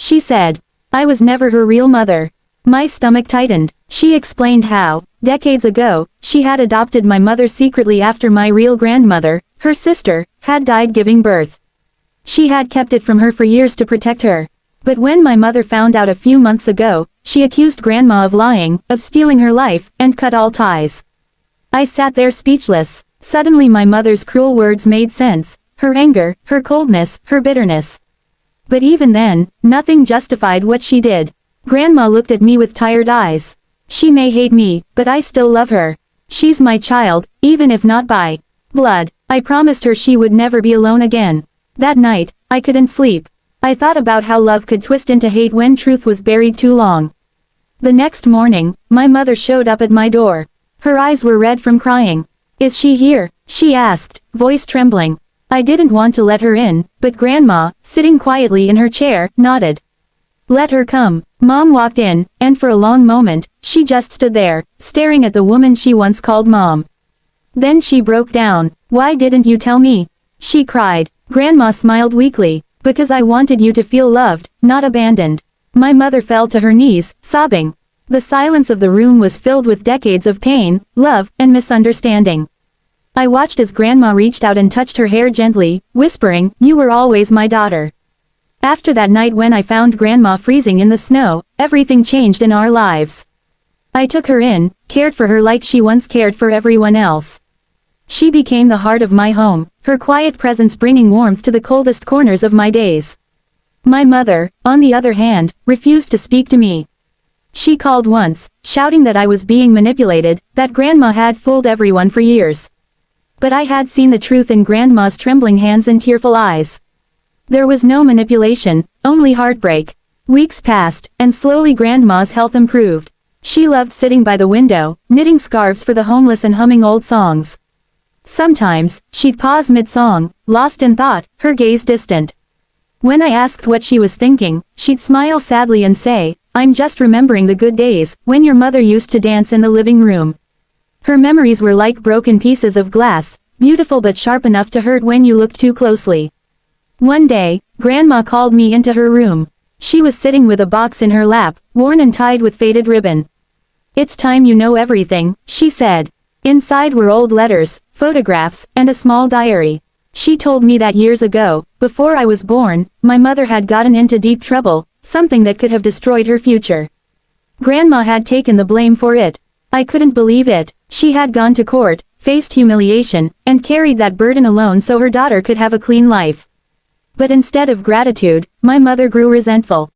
she said. I was never her real mother. My stomach tightened. She explained how, decades ago, she had adopted my mother secretly after my real grandmother, her sister, had died giving birth. She had kept it from her for years to protect her. But when my mother found out a few months ago, she accused Grandma of lying, of stealing her life, and cut all ties. I sat there speechless. Suddenly my mother's cruel words made sense, her anger, her coldness, her bitterness. But even then, nothing justified what she did. Grandma looked at me with tired eyes. She may hate me, but I still love her. She's my child, even if not by blood. I promised her she would never be alone again. That night, I couldn't sleep. I thought about how love could twist into hate when truth was buried too long. The next morning, my mother showed up at my door. Her eyes were red from crying. Is she here? She asked, voice trembling. I didn't want to let her in, but Grandma, sitting quietly in her chair, nodded. Let her come. Mom walked in, and for a long moment, she just stood there, staring at the woman she once called Mom. Then she broke down. Why didn't you tell me? She cried. Grandma smiled weakly. Because I wanted you to feel loved, not abandoned. My mother fell to her knees, sobbing. The silence of the room was filled with decades of pain, love, and misunderstanding. I watched as Grandma reached out and touched her hair gently, whispering, "You were always my daughter." After that night when I found Grandma freezing in the snow, everything changed in our lives. I took her in, cared for her like she once cared for everyone else. She became the heart of my home, her quiet presence bringing warmth to the coldest corners of my days. My mother, on the other hand, refused to speak to me. She called once, shouting that I was being manipulated, that Grandma had fooled everyone for years. But I had seen the truth in Grandma's trembling hands and tearful eyes. There was no manipulation, only heartbreak. Weeks passed, and slowly Grandma's health improved. She loved sitting by the window, knitting scarves for the homeless and humming old songs. Sometimes, she'd pause mid-song, lost in thought, her gaze distant. When I asked what she was thinking, she'd smile sadly and say, "I'm just remembering the good days, when your mother used to dance in the living room." Her memories were like broken pieces of glass, beautiful but sharp enough to hurt when you looked too closely. One day, Grandma called me into her room. She was sitting with a box in her lap, worn and tied with faded ribbon. "It's time you know everything," she said. Inside were old letters, photographs, and a small diary. She told me that years ago, before I was born, my mother had gotten into deep trouble, something that could have destroyed her future. Grandma had taken the blame for it. I couldn't believe it. She had gone to court, faced humiliation, and carried that burden alone so her daughter could have a clean life. But instead of gratitude, my mother grew resentful.